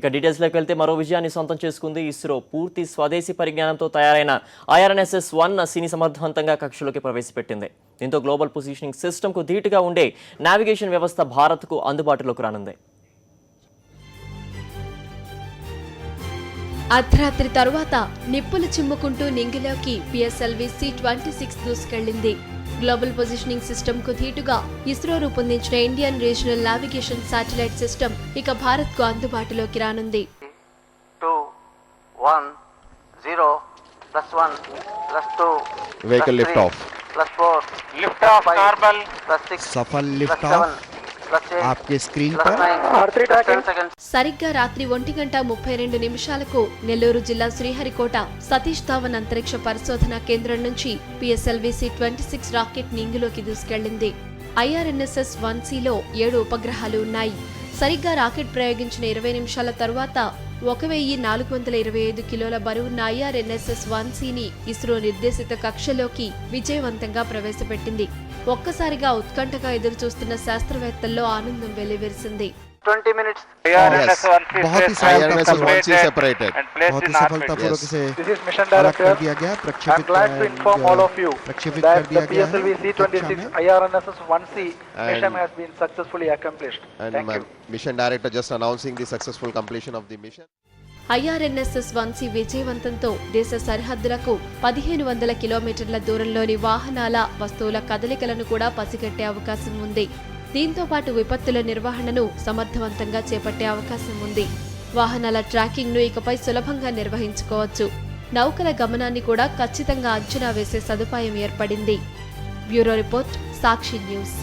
ఇక డీటెయిల్స్లోకి వెళ్తే మరో విజయాన్ని సొంతం చేసుకుంది ఇస్రో. పూర్తి స్వదేశీ పరిజ్ఞానంతో తయారైన IRNSS-1Cని సమర్థవంతంగా కక్షలోకి ప్రవేశపెట్టింది. దీంతో గ్లోబల్ పొజిషనింగ్ సిస్టమ్కు ధీటుగా ఉండే నావిగేషన్ వ్యవస్థ భారత్కు అందుబాటులోకి రానుంది. అర్ధరాత్రి తరువాత నిప్పులు చిమ్ముకుంటూ నింగిలోకి PSLV C-26 దూసుకెళ్లింది. గ్లోబల్ పొజిషనింగ్ సిస్టమ్ కు ధీటుగా ఇస్రో రూపొందించిన Indian regional navigation satellite system ఇక భారత్ కు అందుబాటులోకి రానుంది. 2 1 0 +1 +2 vehicle lift off +4 lift off normal +6 सफल लिफ्ट ऑफ आपके स्क्रीन पर సరిగ్గా రాత్రి 1:32 నెల్లూరు జిల్లా శ్రీహరికోట సతీష్ ధావన్ అంతరిక్ష పరిశోధన కేంద్రం నుంచి PSLV C-26 రాకెట్ నింగిలోకి దూసుకెళ్లింది. IRNSS-1Cలో 7 ఉపగ్రహాలు ఉన్నాయి. సరిగ్గా రాకెట్ ప్రయోగించిన 20 నిమిషాల తరువాత 1425 కిలోల బరువున్న IRNSS-1Cని ఇస్రో నిర్దేశిత కక్షలోకి విజయవంతంగా ప్రవేశపెట్టింది. ఒక్కసారిగా ఉత్కంఠగా ఎదురుచూస్తున్న శాస్త్రవేత్తల్లో ఆనందం వెల్లివిరిసింది. 20 minutes बहुत ही IRNSS-1C separated बहुत ही सफलतापूर्वक से अलग कर दिया गया, प्रक्षेपित कर दिया गया है. PSLV C-26 IRNSS-1C mission has been successfully accomplished. Thank you. Mission director just announcing the successful completion of the mission. IRNSS-1C విజయవంతంతో దేశ సరిహద్దులకు 1500 కిలోమీటర్ల దూరంలోని వాహనాల, వస్తువుల కదలికలను కూడా పసిగట్టే అవకాశం ఉంది. దీంతో పాటు విపత్తుల నిర్వహణను సమర్థవంతంగా చేపట్టే అవకాశం ఉంది. వాహనాల ట్రాకింగ్ ను ఇకపై సులభంగా నిర్వహించుకోవచ్చు. నౌకల గమనాన్ని కూడా ఖచ్చితంగా అంచనా వేసే సదుపాయం ఏర్పడింది. బ్యూరో రిపోర్ట్, సాక్షి న్యూస్.